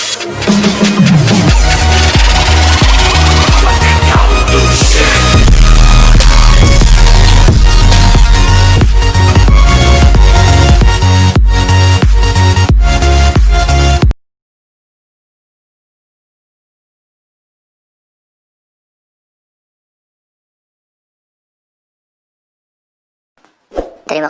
Terima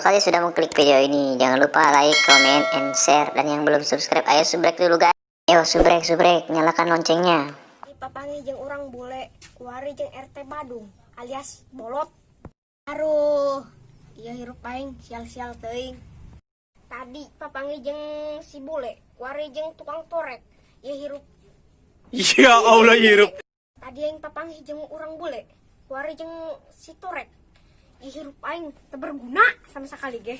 kasih sudah mengklik video ini. Jangan lupa like, comment, and share. Dan yang belum subscribe, ayo subrek dulu guys. Ayo subrek, nyalakan loncengnya. Papangi jeung orang bule, kuari jeung RT Badung alias bolot. Aduh, iya hirup aing sial-sial teuing. Tadi papangi jeung si bule, kuari jeung tukang torek. Iya hirup. Ya Allah hirup. Tadi aing papangi jeung orang bule, kuari jeung si torek. Hirup aing teu berguna sama sekali ge.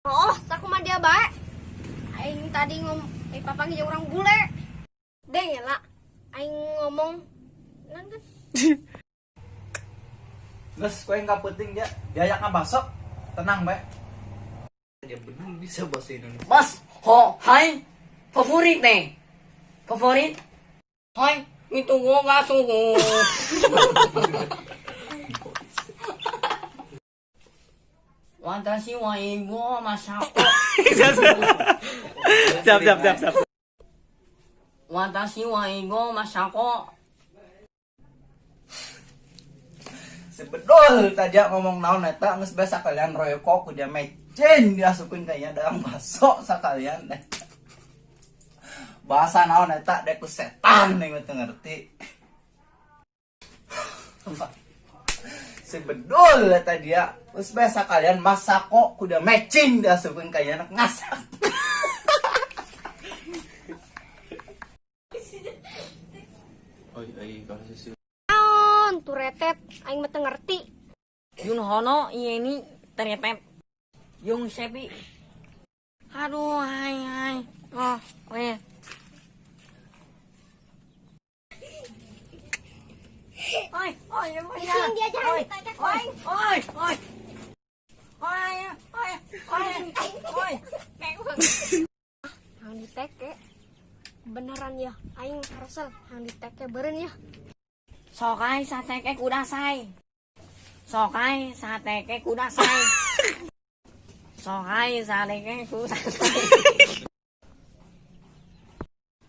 Oh, tak kumaha dia bae. Aing tadi papangi jeung orang bule. Deng ya lah. Aing ngomong kan. Geus kowe enggak penting dia. Diayak ngabaso. Tenang bae. Dia bener bisa bahasa Indonesia. Mas, hai. Favorit nih. Favorit. Hai, itu gua enggak suhu. Watashi wa igo masako. Siap. Watashi wa igo masako. Sebedol tadi ngomong naon eta geus biasa kalian royoko ku dia mecen diasukeun ka ieu daang baso sakalian deh. Bahasa naon eta dek ku setan nih teu ngerti. Sebedol tadi ya geus biasa kalian masako ku dia mecin diasukeun ka ieu anak ngasak. Oi kasih Naon turetet aing mah teu ngerti. Yunhono ieni teretet. Yung sepi. Aduh, hai. Oh, weh. Oi. Yang dia jangan ditajak aing. Oi. Hang diteke. Beneran ya, aing haresel hang diteke beureun ya. Sokai sateke kudasai. Sokai sateke kudasai. Sokai sateke kudasai.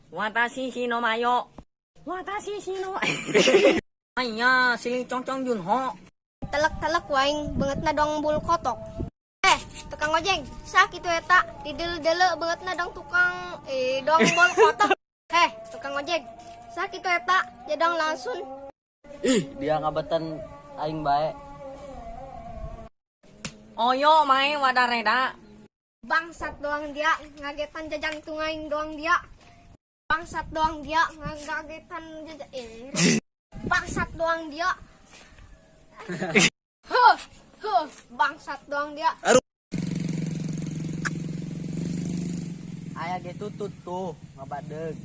Watashi shino mayo. Watashi shino. Aya, siling congcong Junho. Telek-telek waing beungeutna dong bulu kotok. Tukang ojek, sakitu eta didele-dele beungeutna dong tukang dong bulu kotok. Tukang ojek, sakitu eta jadang langsung. Ih, dia ngabetan aing bae. Oyo mae wadareda. Bangsat doang dia ngagetan jajantung aing doang dia. Bangsat doang dia ngagetan bangsat doang dia. Bangsat doang dia. Aya ge tutut tuh, ngabadeg.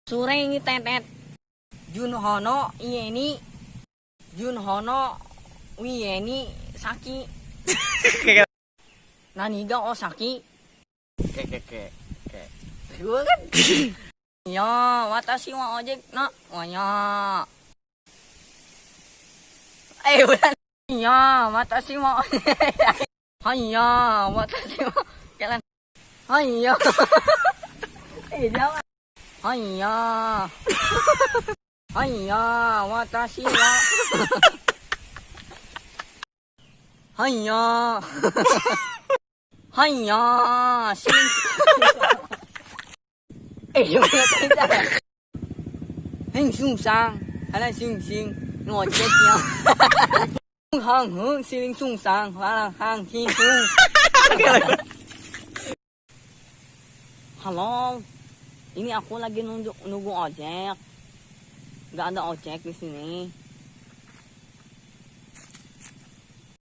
Sure ini tetet. Junhono ieni. Junhono wieni saki. Naniga osaki. Ke. Gua kan. Ya, watashi wa ojek na. Wanya. Bukan. Ya, watashi wa. Hayya, watashi wa. Jalan. Hayya. Jangan. Hayya. Hayya, watashi wa. Hayya. Hayya, sing. Heng sung sang, hala sing ngồi chết nhau. Hang hướng siling sung sang, hala hang hi hung. Halo, ini aku lagi nunggu ojek. Gak ada ojek di sini.